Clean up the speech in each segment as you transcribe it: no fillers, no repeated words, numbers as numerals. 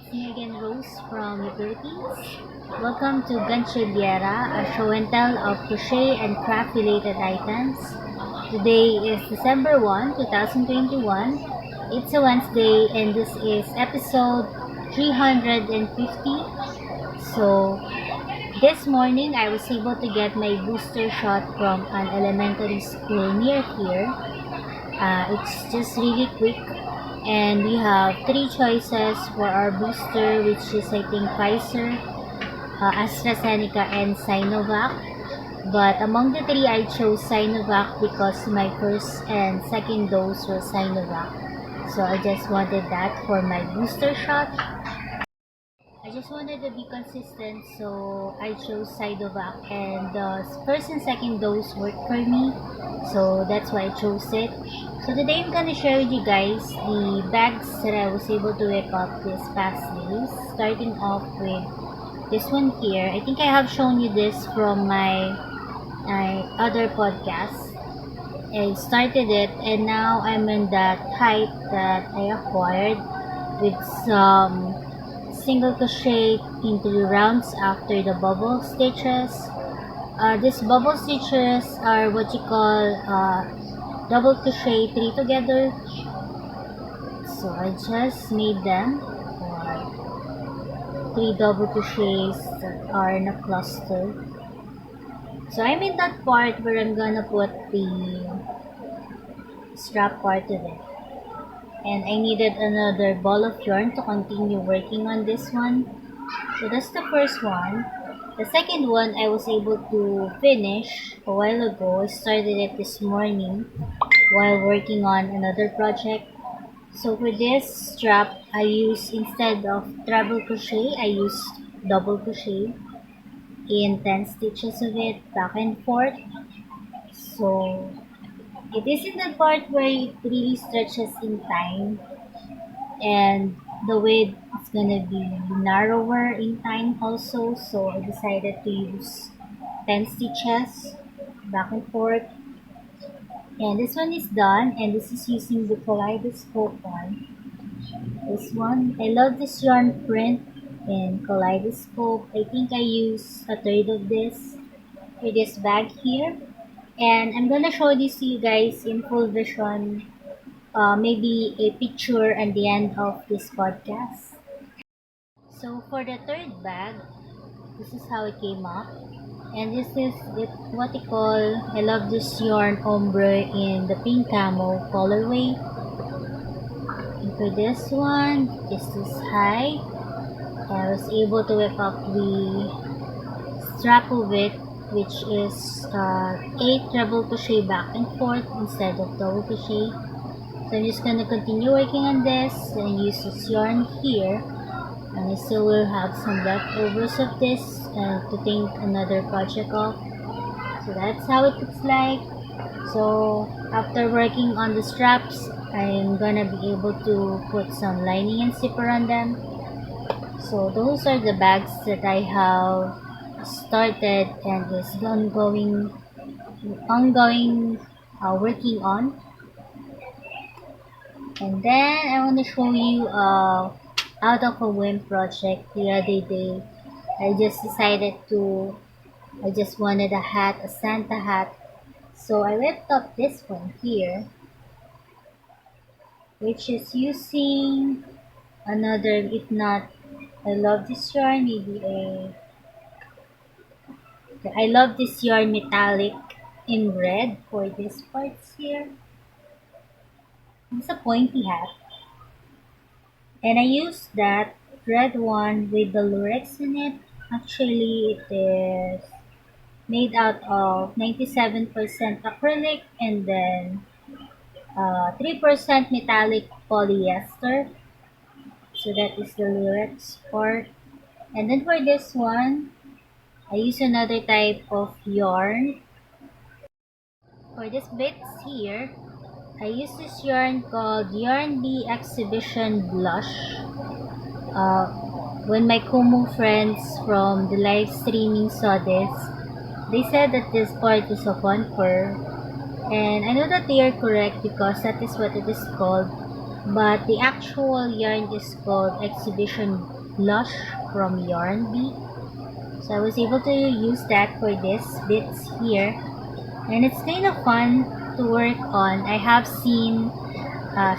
It's me again, Rose from the Philippines. Welcome to Gantsilyera, a show and tell of crochet and craft related items. Today is December 1, 2021. It's a Wednesday and this is episode 350. So, this morning I was able to get my booster shot from an elementary school near here. It's just really quick. And we have three choices for our booster, which is I think Pfizer, AstraZeneca, and Sinovac. But among the three, I chose Sinovac because my first and second dose was Sinovac. So I just wanted that for my booster shot. I just wanted to be consistent, so I chose Sinovac, and the first and second dose worked for me, so that's why I chose it. So today I'm gonna share with you guys the bags that I was able to whip up this past days, starting off with this one here. I think I have shown you this from my other podcast. I started it, and now I'm in that height that I acquired with some single crochet into the rounds after the bubble stitches. These bubble stitches are what you call double crochet 3 together. So I just made them for 3 double crochets that are in a cluster. So I'm in that part where I'm gonna put the strap part of it. And I needed another ball of yarn to continue working on this one. So that's the first one. The second one I was able to finish a while ago. I started it this morning while working on another project. So for this strap, I used, instead of treble crochet, I used double crochet in 10 stitches of it back and forth. So it is in the part where it really stretches in time, and the width is gonna be narrower in time also, so I decided to use 10 stitches back and forth. And this one is done, and this is using the kaleidoscope one. This one, I love this yarn print in kaleidoscope. I think I use a third of this for this bag here. And I'm gonna show this to you guys in full vision, maybe a picture at the end of this podcast. So for the third bag, this is how it came up. And this is what I call, I love this yarn ombre in the pink camo colorway. And for this one, this is high. I was able to whip up the strap of it, which is 8 treble crochet back and forth instead of double crochet. So I'm just gonna continue working on this and use this yarn here, and I still will have some leftovers of this to think another project of. So that's how it looks like. So after working on the straps, I'm gonna be able to put some lining and zipper on them. So those are the bags that I have started and is ongoing working on. And then I want to show you out of a whim project the other day. I just wanted a hat, a Santa hat, so I whipped up this one here, which is using another, if not, I love this yarn, I love this yarn metallic in red for this parts here. It's a pointy hat. And I used that red one with the lurex in it. Actually, it is made out of 97% acrylic and then 3% metallic polyester. So that is the lurex part. And then for this one, I use another type of yarn. For this bits here, I use this yarn called Yarn Bee Exhibition Blush. When my Kumu friends from the live streaming saw this, they said that this part is a fun fur. And I know that they are correct because that is what it is called. But the actual yarn is called Exhibition blush from Yarn Bee. So I was able to use that for this bits here, and it's kind of fun to work on. I have seen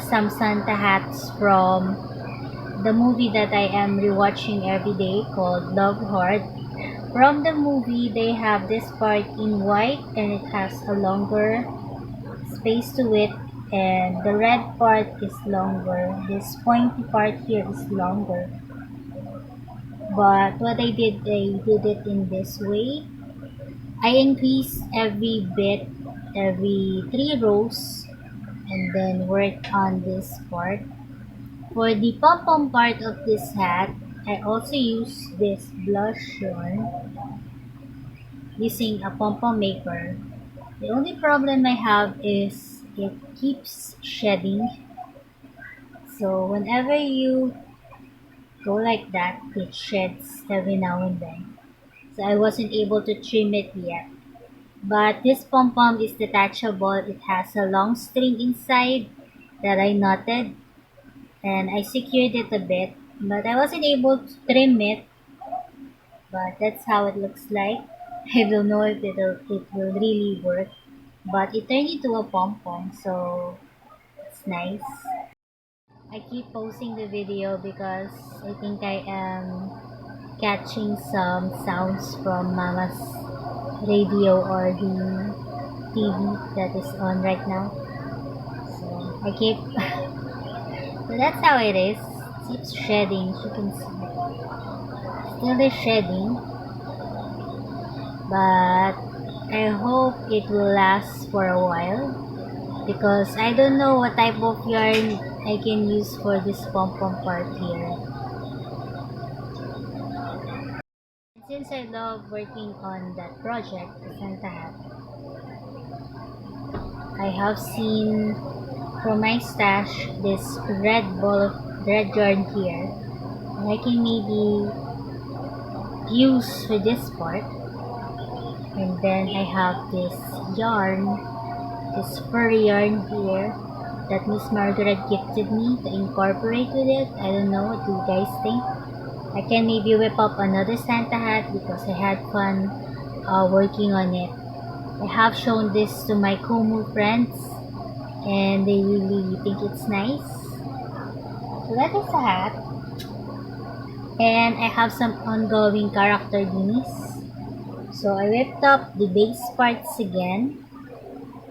some Santa hats from the movie that I am rewatching every day called Love Heart. From the movie, they have this part in white and it has a longer space to it, and the red part is longer. This pointy part here is longer. But what I did it in this way. I increase every bit, every 3 rows, and then work on this part. For the pom-pom part of this hat, I also use this blush yarn using a pom-pom maker. The only problem I have is it keeps shedding. So whenever you go like that, it sheds every now and then. So I wasn't able to trim it yet. But this pom-pom is detachable. It has a long string inside that I knotted and I secured it a bit. But I wasn't able to trim it. But that's how it looks like. I don't know if it will really work. But it turned into a pom-pom, so it's nice. I keep posting the video because I think I am catching some sounds from Mama's radio or the TV that is on right now. So I keep so that's how it is. It keeps shedding, as you can see. Still is shedding, but I hope it will last for a while because I don't know what type of yarn I can use for this pom-pom part here. Since I love working on that project, the Santa hat, I have seen from my stash this red ball of red yarn here. And I can maybe use for this part. And then I have this yarn, this fur yarn here that Miss Margaret gifted me to incorporate with it. I don't know, what do you guys think? I can maybe whip up another Santa hat because I had fun working on it. I have shown this to my Kumu friends and they really think it's nice. So that is a hat. And I have some ongoing character beanies. So I whipped up the base parts again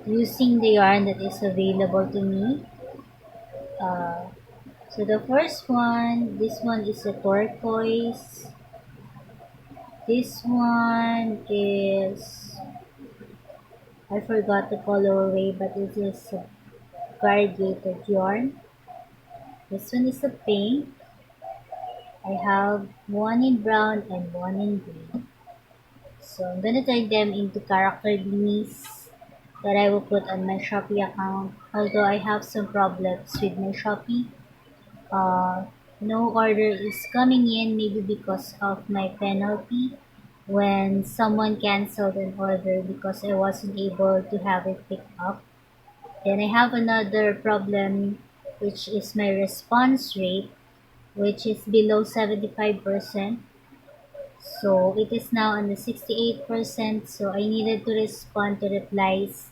using the yarn that is available to me. So the first one, this one is a turquoise. This one is, I forgot the colorway, but it is a variegated yarn. This one is a pink. I have one in brown and one in green. So I'm gonna turn them into character beanies that I will put on my Shopee account. Although I have some problems with my Shopee. No order is coming in, maybe because of my penalty when someone canceled an order because I wasn't able to have it picked up. Then I have another problem, which is my response rate, which is below 75%. So it is now on the 68%. So I needed to respond to replies.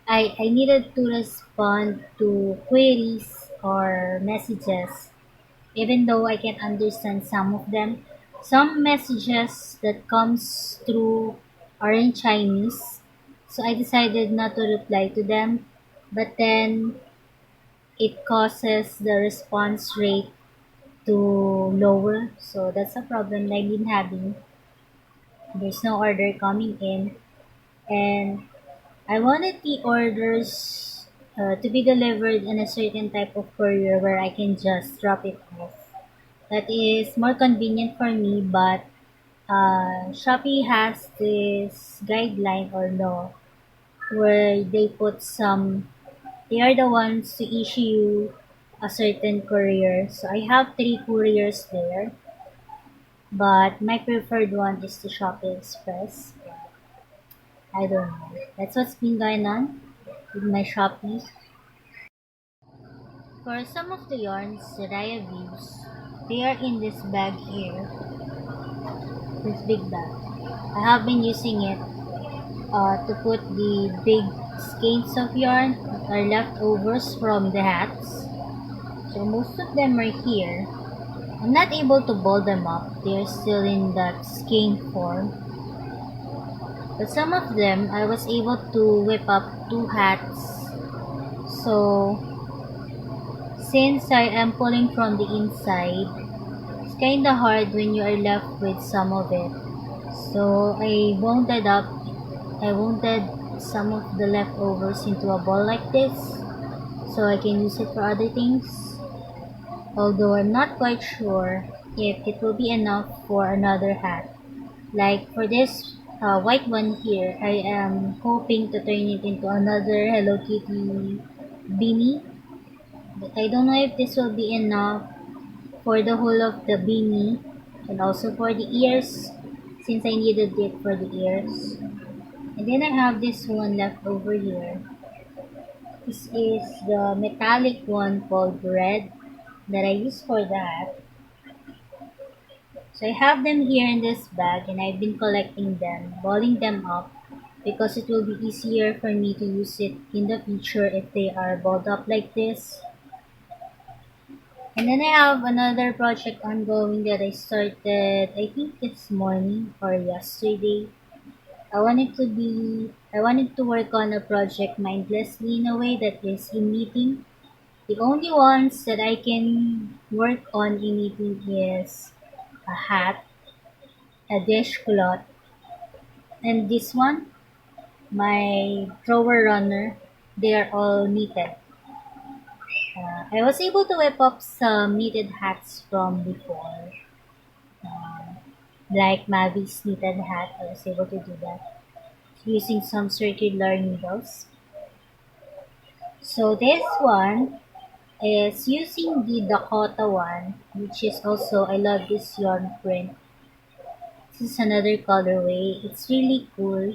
I needed to respond to queries or messages, even though I can understand some of them. Some messages that comes through are in Chinese, so I decided not to reply to them. But then it causes the response rate to lower, so that's a problem that I've been having. There's no order coming in, and I wanted the orders to be delivered in a certain type of courier where I can just drop it off. That is more convenient for me, but Shopee has this guideline or law where they are the ones to issue you a certain courier. So I have 3 couriers there, but my preferred one is the Shopee Express. But I don't know. That's what's been going on with my Shopee. For some of the yarns that I have used, They are in this bag here, this big bag. I have been using it to put the big skeins of yarn that are leftovers from the hats. So most of them are here. I'm not able to ball them up. They're still in that skein form. But some of them, I was able to whip up two hats. So since I am pulling from the inside, it's kinda hard when you are left with some of it. So I wounded some of the leftovers into a ball like this, so I can use it for other things. Although I'm not quite sure if it will be enough for another hat. Like for this white one here, I am hoping to turn it into another Hello Kitty beanie. But I don't know if this will be enough for the whole of the beanie and also for the ears, since I needed it for the ears. And then I have this one left over here. This is the metallic one called red that I use for that. So I have them here in this bag and I've been collecting them, balling them up because it will be easier for me to use it in the future if they are balled up like this. And then I have another project ongoing that I started, I think this morning or yesterday. I wanted to work on a project mindlessly in a way that is in knitting. The only ones that I can work on in knitting is a hat, a dishcloth, and this one, my drawer runner. They are all knitted. I was able to whip up some knitted hats from before. Uh, like Mavi's knitted hat, I was able to do that using some circular needles. So this one is using the Dakota one, which is also, I love this yarn print. This is another colorway. It's really cool.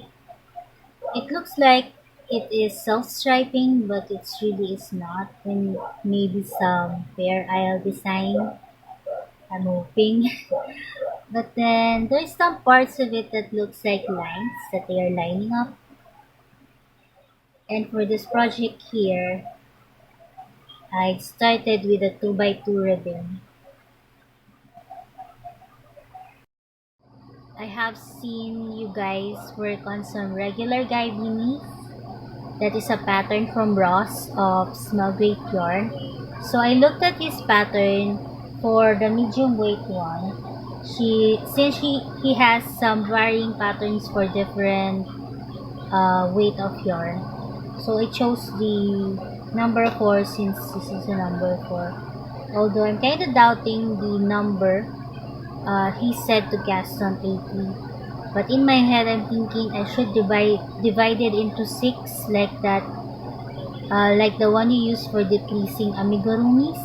It looks like it is self-striping, but it really is not. And maybe some Fair Isle design, I'm hoping. But then there's some parts of it that looks like lines that they are lining up. And for this project here, I started with a 2 by 2 ribbon. I have seen you guys work on some regular guy beanies. That is a pattern from Ross of Small Great Yarn. So I looked at his pattern for the medium weight one. Since he has some varying patterns for different weight of yarn. So I chose the number 4 since this is a number 4. Although I'm kind of doubting the number he said to cast on 80. But in my head, I'm thinking I should divide it into 6 like that, like the one you use for decreasing amigurumis.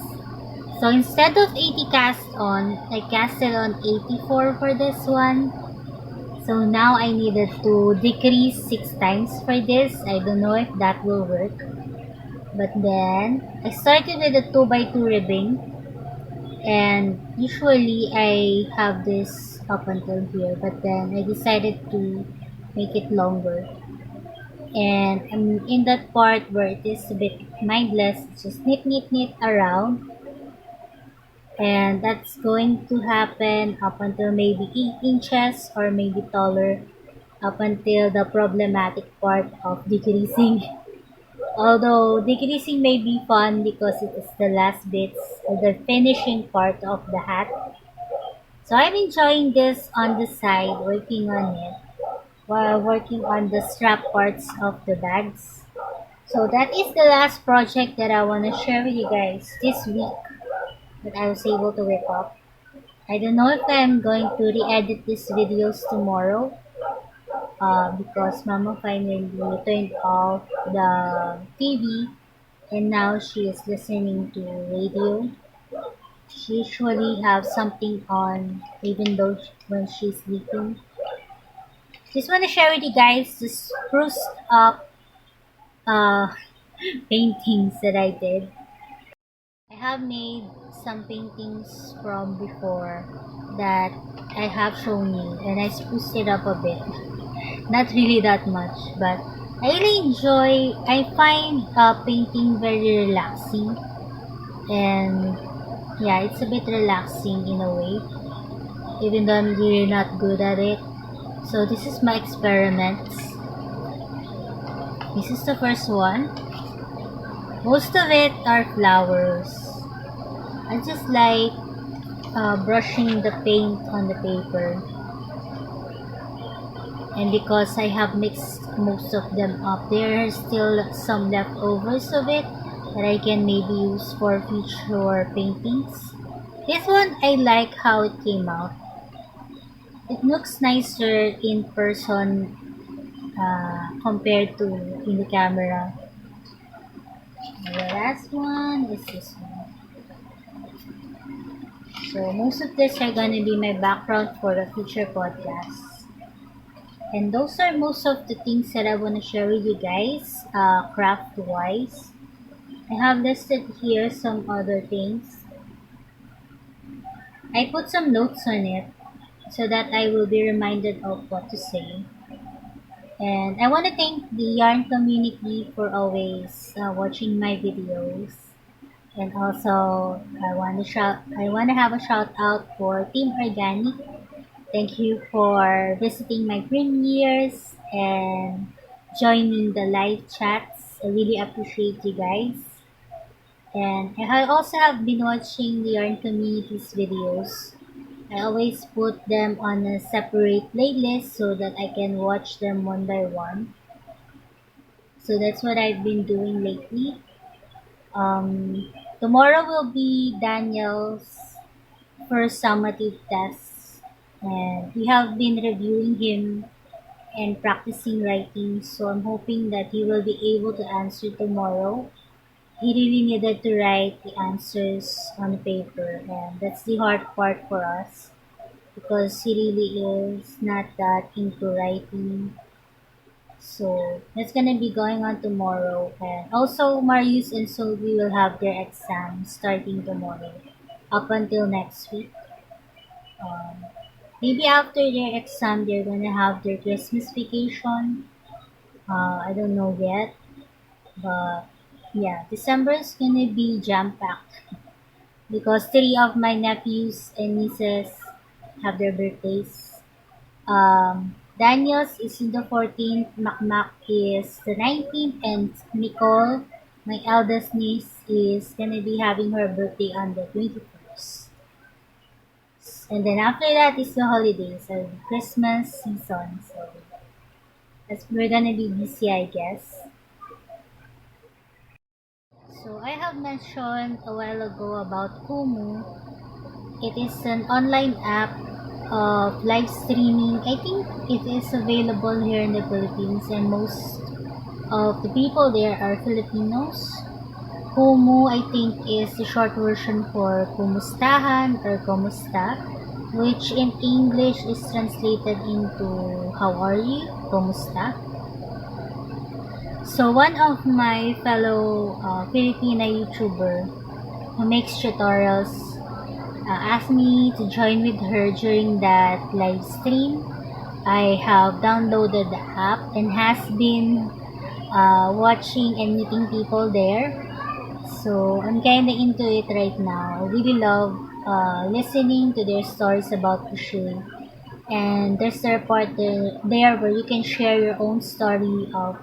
So instead of 80 cast on, I casted on 84 for this one. So now I needed to decrease 6 times for this. I don't know if that will work. But then, I started with a 2 by 2 ribbing. And usually I have this up until here. But then I decided to make it longer. And I'm in that part where it is a bit mindless. Just knit, knit, knit around. And that's going to happen up until maybe 8 inches or maybe taller up until the problematic part of decreasing. Although decreasing may be fun because it is the last bits, the finishing part of the hat. So I'm enjoying this on the side, working on it, while working on the strap parts of the bags. So that is the last project that I want to share with you guys this week that I was able to whip up. I don't know if I'm going to re-edit these videos tomorrow because Mama finally turned off the TV and now she is listening to radio. She usually have something on even though when she's sleeping. Just want to share with you guys the spruced up uh, paintings that I did. I have made some paintings from before that I have shown you, and I spruced it up a bit. Not really that much, but I really enjoy. I find painting very relaxing, and yeah, it's a bit relaxing in a way, even though I'm really not good at it. So this is my experiments. This is the first one. Most of it are flowers. I just like brushing the paint on the paper, and because I have mixed most of them up, there are still some leftovers of it that I can maybe use for future paintings. This one, I like how it came out. It looks nicer in person compared to in the camera. The last one is this one. So most of this are gonna be my background for the future podcasts. And those are most of the things that I want to share with you guys, craft wise. I have listed here some other things. I put some notes on it so that I will be reminded of what to say. And I want to thank the yarn community for always watching my videos. And also, I want to have a shout out for Team Organic. Thank you for visiting my premieres and joining the live chats. I really appreciate you guys. And I also have been watching the Yarn Community's videos. I always put them on a separate playlist so that I can watch them one by one. So that's what I've been doing lately. Tomorrow will be Daniel's first summative test, and we have been reviewing him and practicing writing, so I'm hoping that he will be able to answer tomorrow. He really needed to write the answers on paper, and that's the hard part for us because he really is not that into writing. So that's gonna be going on tomorrow, and also Marius and Sylvie will have their exams starting tomorrow up until next week. Um, Maybe after their exam, they're gonna have their Christmas vacation. I don't know yet, but yeah, December is gonna be jam packed because three of my nephews and nieces have their birthdays. Daniel's is in the 14th, Macmac is the 19th, and Nicole, my eldest niece, is gonna be having her birthday on the 21st. And then after that is the holidays, so Christmas season. So we're gonna be busy, I guess. So I have mentioned a while ago about Kumu. It is an online app of live streaming. I think it is available here in the Philippines, and most of the people there are Filipinos. Kumu, I think, is the short version for Kumustahan or Kumusta, which in English is translated into How are you? Kumusta? So one of my fellow Filipina YouTuber who makes tutorials asked me to join with her during that live stream. I have downloaded the app and has been watching and meeting people there. So I'm kinda into it right now. I really love listening to their stories about crochet. And there's a part there where you can share your own story of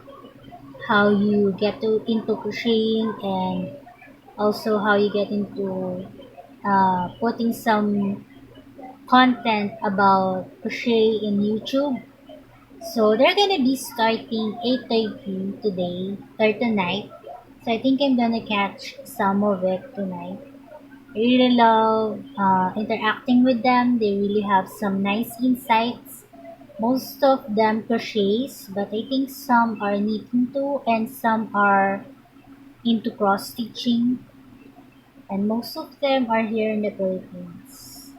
how you get into crocheting, and also how you get into putting some content about crochet in YouTube. So they're gonna be starting 8:30 today or tonight. So I think I'm gonna catch some of it tonight. I really love interacting with them. They really have some nice insights. Most of them crochets, but I think some are knitting too, and some are into cross stitching. And most of them are here in the Philippines.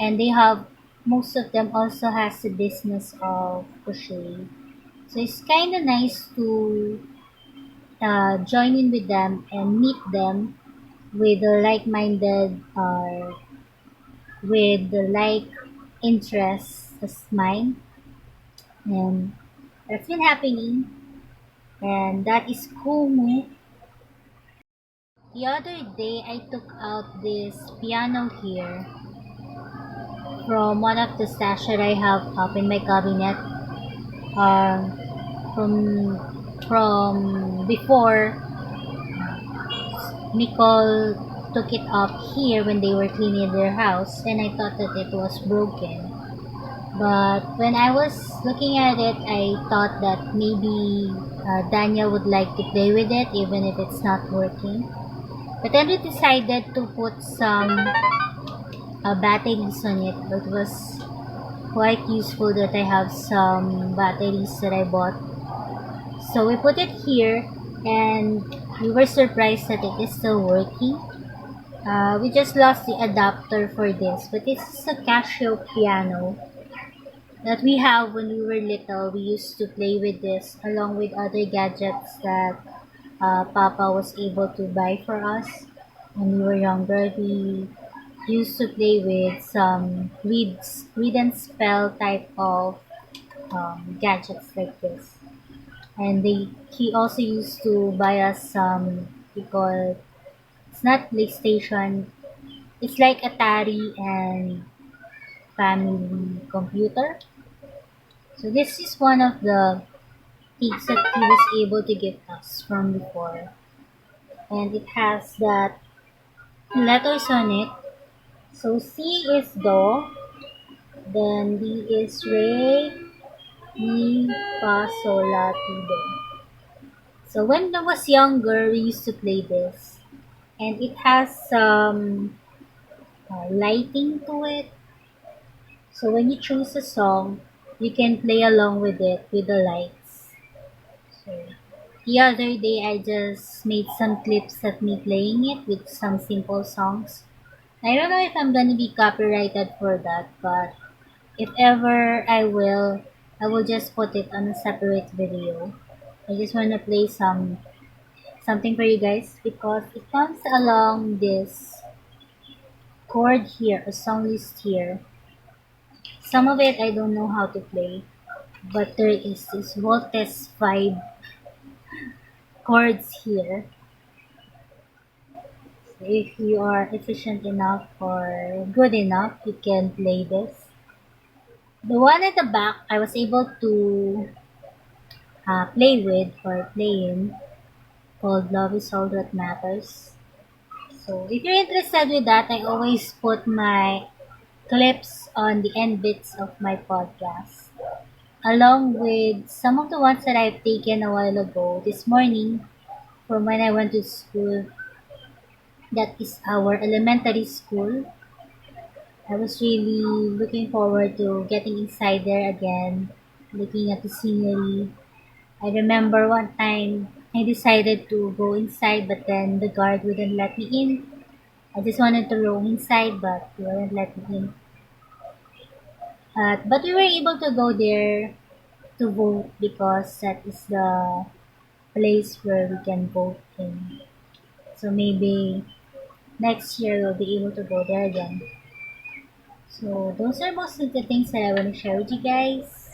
And they have most of them also has a business of crochet. So it's kind of nice to join in with them and meet them with the like-minded with the like interests as mine, and that's been happening. And that is Kumu. The other day, I took out this piano here from one of the stash that I have up in my cabinet. Um, from before, Nicole took it up here when they were cleaning their house, and I thought that it was broken. But when I was looking at it, I thought that maybe Daniel would like to play with it, even if it's not working. But then we decided to put some batteries on it. It was quite useful that I have some batteries that I bought. So we put it here, and we were surprised that it is still working. We just lost the adapter for this, but this is a Casio piano that we have when we were little. We used to play with this along with other gadgets that Papa was able to buy for us when we were younger. We used to play with some read and spell type of gadgets like this. And he also used to buy us some, because it's not PlayStation, it's like Atari and family computer. So this is one of the things that he was able to give us from before. And it has that letters on it. So C is Do, then D is Re, Mi, Fa, Sol, La, Ti, Do. So when I was younger, we used to play this. And it has some lighting to it. So when you choose a song, you can play along with it with the lights. So the other day, I just made some clips of me playing it with some simple songs. I don't know if I'm gonna be copyrighted for that, but if ever I will just put it on a separate video. I just wanna play something for you guys because it comes along this chord here, a song list here. Some of it I don't know how to play, but there is this voltes 5 chords here. So if you are efficient enough or good enough, you can play this. The one at the back, I was able to play with or play in, called Love is All That Matters. So if you're interested with that, I always put my clips on the end bits of my podcast, along with some of the ones that I've taken a while ago this morning from when I went to school. That is our elementary school. I was really looking forward to getting inside there again, looking at the scenery. I remember one time I decided to go inside, but then the guard wouldn't let me in. I just wanted to roam inside, but he wouldn't let me in. But we were able to go there to vote because that is the place where we can vote in. So maybe next year we'll be able to go there again. So those are most of the things that I want to share with you guys.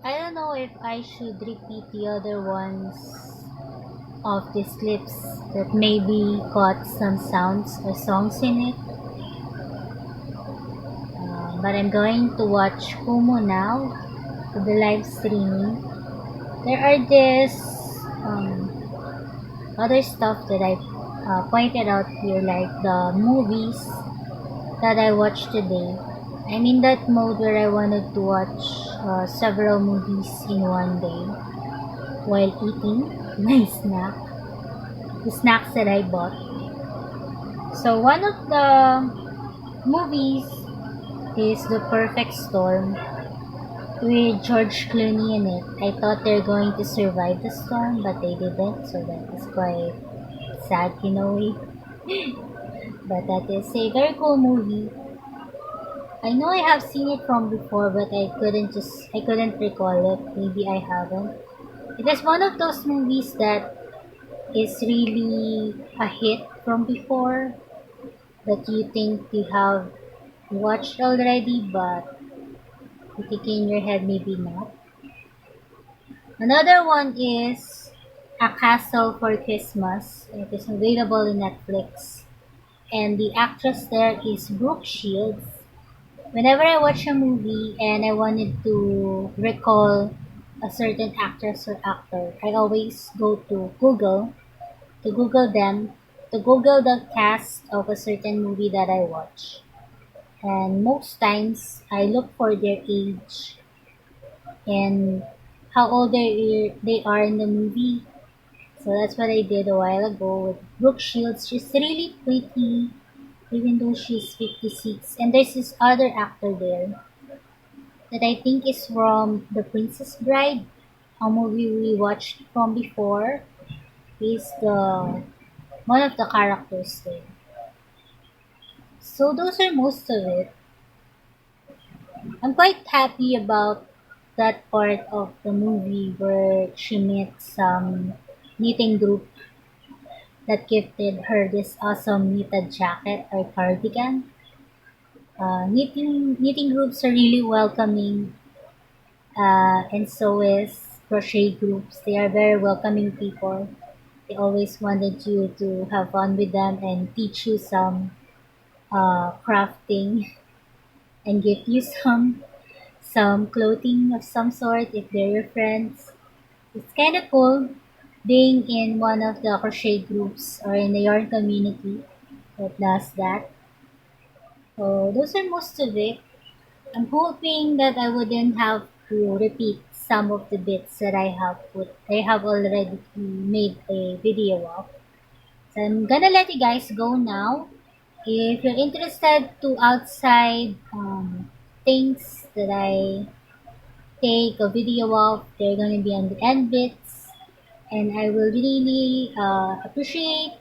I don't know if I should repeat the other ones of these clips that maybe caught some sounds or songs in it. But I'm going to watch Kumu now to the live streaming. There are this other stuff that I pointed out here, like the movies that I watched today. I'm in that mode where I wanted to watch several movies in one day while eating my snack, the snacks that I bought. So one of the movies is The Perfect Storm with George Clooney in it. I thought they're going to survive the storm, but they didn't, so that is quite sad in a way. But that is a very cool movie. I know I have seen it from before, but I couldn't recall it. Maybe I haven't. It is one of those movies that is really a hit from before that you think you have watched already, but you think in your head maybe not. Another one is A Castle for Christmas. It is available in Netflix. And the actress there is Brooke Shields. Whenever I watch a movie and I wanted to recall a certain actress or actor, I always go to Google them, to Google the cast of a certain movie that I watch. And most times, I look for their age and how old they are in the movie. So that's what I did a while ago with Brooke Shields. She's really pretty, even though she's 56. And there's this other actor there that I think is from The Princess Bride, a movie we watched from before. He's the one of the characters there. So those are most of it. I'm quite happy about that part of the movie where she meets some knitting group that gifted her this awesome knitted jacket or cardigan. Knitting groups are really welcoming, and so is crochet groups. They are very welcoming people. They always wanted you to have fun with them and teach you some crafting and give you some clothing of some sort if they're your friends. It's kind of cool being in one of the crochet groups or in the yarn community that does that. So those are most of it. I'm hoping that I wouldn't have to repeat some of the bits that I have already made a video of. So I'm gonna let you guys go now. If you're interested to outside things that I take a video of, they're gonna be on the end bits. And I will really appreciate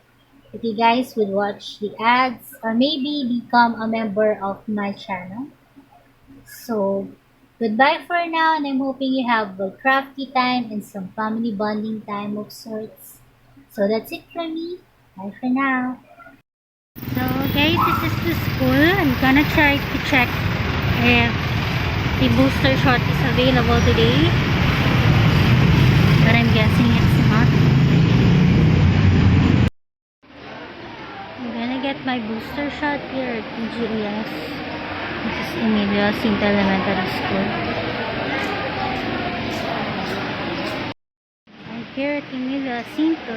if you guys would watch the ads or maybe become a member of my channel. So, goodbye for now, and I'm hoping you have a crafty time and some family bonding time of sorts. So, that's it for me. Bye for now. So, guys, this is the school. I'm gonna try to check if the booster shot is available today. But I'm guessing it's not. I'm gonna get my booster shot here at PGAS. This is Emilio Jacinto Elementary School. And here at Emilio Jacinto,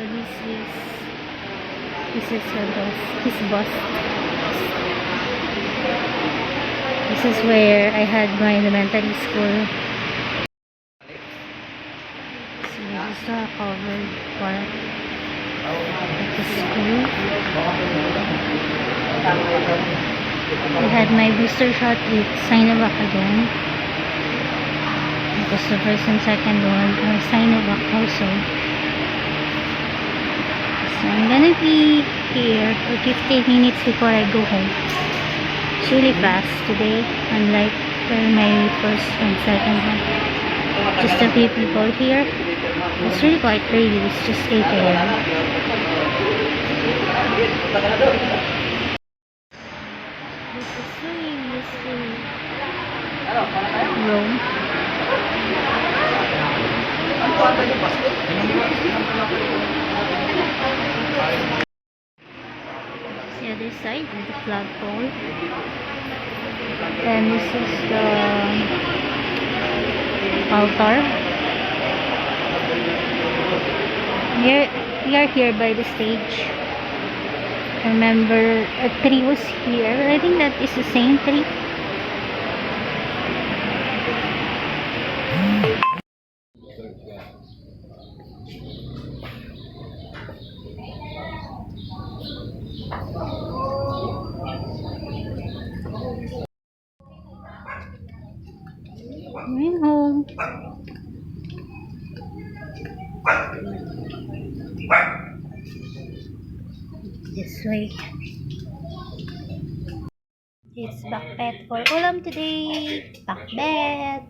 this is her bus, his bus. This is where I had my elementary school. So this is the covered part of the school. I had my booster shot with Sinovac again. Because the first and second one are Sinovac also. So I'm gonna be here for 15 minutes before I go home. It's really fast today, unlike my first and second one. Just a few people here. It's really quite early, it's just 8 a.m. This is really useful room. The other side is the flagpole, and this is the altar. We are here by the stage. I remember a tree was here. I think that is the same tree. Going home. This way. It's bakbet for ulam today. Bakbet.